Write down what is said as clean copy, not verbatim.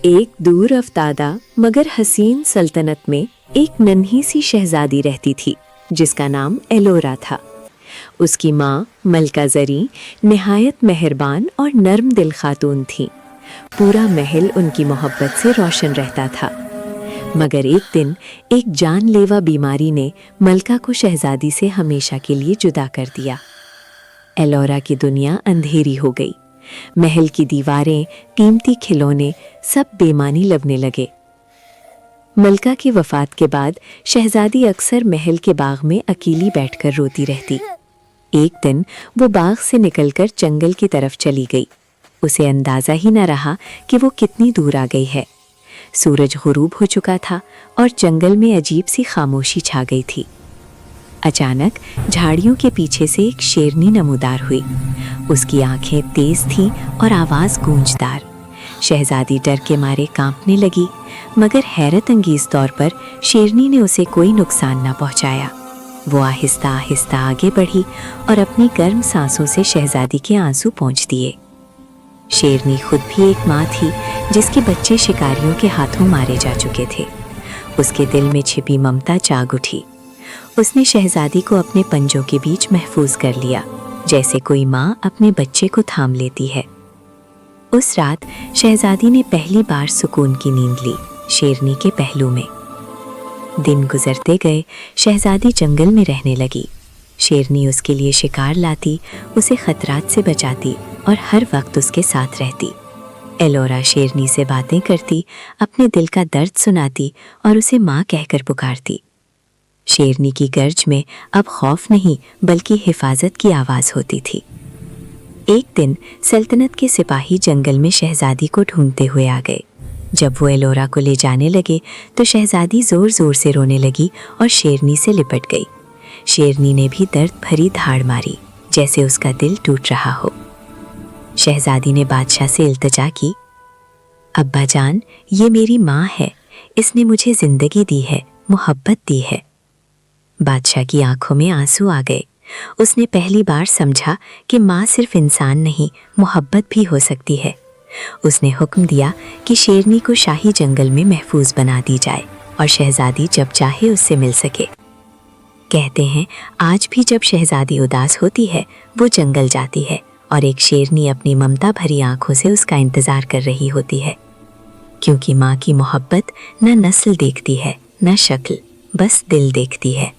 एक दूर अफ्तादा मगर हसीन सल्तनत में एक नन्ही सी शहजादी रहती थी जिसका नाम एलोरा था। उसकी माँ मलका ज़री निहायत मेहरबान और नर्म दिल खातून थी। पूरा महल उनकी मोहब्बत से रोशन रहता था। मगर एक दिन एक जानलेवा बीमारी ने मलका को शहजादी से हमेशा के लिए जुदा कर दिया। एलोरा की दुनिया अंधेरी हो गई। महल की दीवारें, कीमती खिलौने सब बेमानी लगने लगे। मलका की वफात के बाद शहजादी अक्सर महल के बाग में अकेली बैठकर रोती रहती। एक दिन वो बाग से निकलकर जंगल की तरफ चली गई। उसे अंदाजा ही न रहा कि वो कितनी दूर आ गई है। सूरज गुरूब हो चुका था और जंगल में अजीब सी खामोशी छा गई थी। अचानक झाड़ियों के पीछे से एक शेरनी नमूदार हुई। उसकी आंखें तेज थीं और आवाज़ गूंजदार। शहजादी डर के मारे कांपने लगी, मगर हैरत अंगेज तौर पर शेरनी ने उसे कोई नुकसान न पहुंचाया। वो आहिस्ता आहिस्ता आगे बढ़ी और अपनी गर्म सांसों से शहजादी के आंसू पोंछ दिए। शेरनी खुद भी एक माँ थी जिसके बच्चे शिकारियों के हाथों मारे जा चुके थे। उसके दिल में छिपी ममता जाग उठी। उसने शहजादी को अपने पंजों के बीच महफूज कर लिया, जैसे कोई माँ अपने बच्चे को थाम लेती है। उस रात शहजादी ने पहली बार सुकून की नींद ली, शेरनी के पहलू में। दिन गुजरते गए, शहजादी जंगल में रहने लगी। शेरनी उसके लिए शिकार लाती, उसे खतरात से बचाती और हर वक्त उसके साथ रहती। एलोरा शेरनी से बातें करती, अपने दिल का दर्द सुनाती और उसे माँ कहकर पुकारती। शेरनी की गर्ज में अब खौफ नहीं बल्कि हिफाजत की आवाज़ होती थी। एक दिन सल्तनत के सिपाही जंगल में शहजादी को ढूंढते हुए आ गए। जब वो एलोरा को ले जाने लगे तो शहजादी ज़ोर ज़ोर से रोने लगी और शेरनी से लिपट गई। शेरनी ने भी दर्द भरी धाड़ मारी, जैसे उसका दिल टूट रहा हो। शहजादी ने बादशाह से इल्तिजा की, अब्बा जान, ये मेरी माँ है। इसने मुझे ज़िंदगी दी है, मोहब्बत दी है। बादशाह की आंखों में आंसू आ गए। उसने पहली बार समझा कि माँ सिर्फ इंसान नहीं, मोहब्बत भी हो सकती है। उसने हुक्म दिया कि शेरनी को शाही जंगल में महफूज बना दी जाए और शहजादी जब चाहे उससे मिल सके। कहते हैं आज भी जब शहजादी उदास होती है वो जंगल जाती है और एक शेरनी अपनी ममता भरी आंखों से उसका इंतज़ार कर रही होती है। क्योंकि माँ की मोहब्बत न नस्ल देखती है न शक्ल, बस दिल देखती है।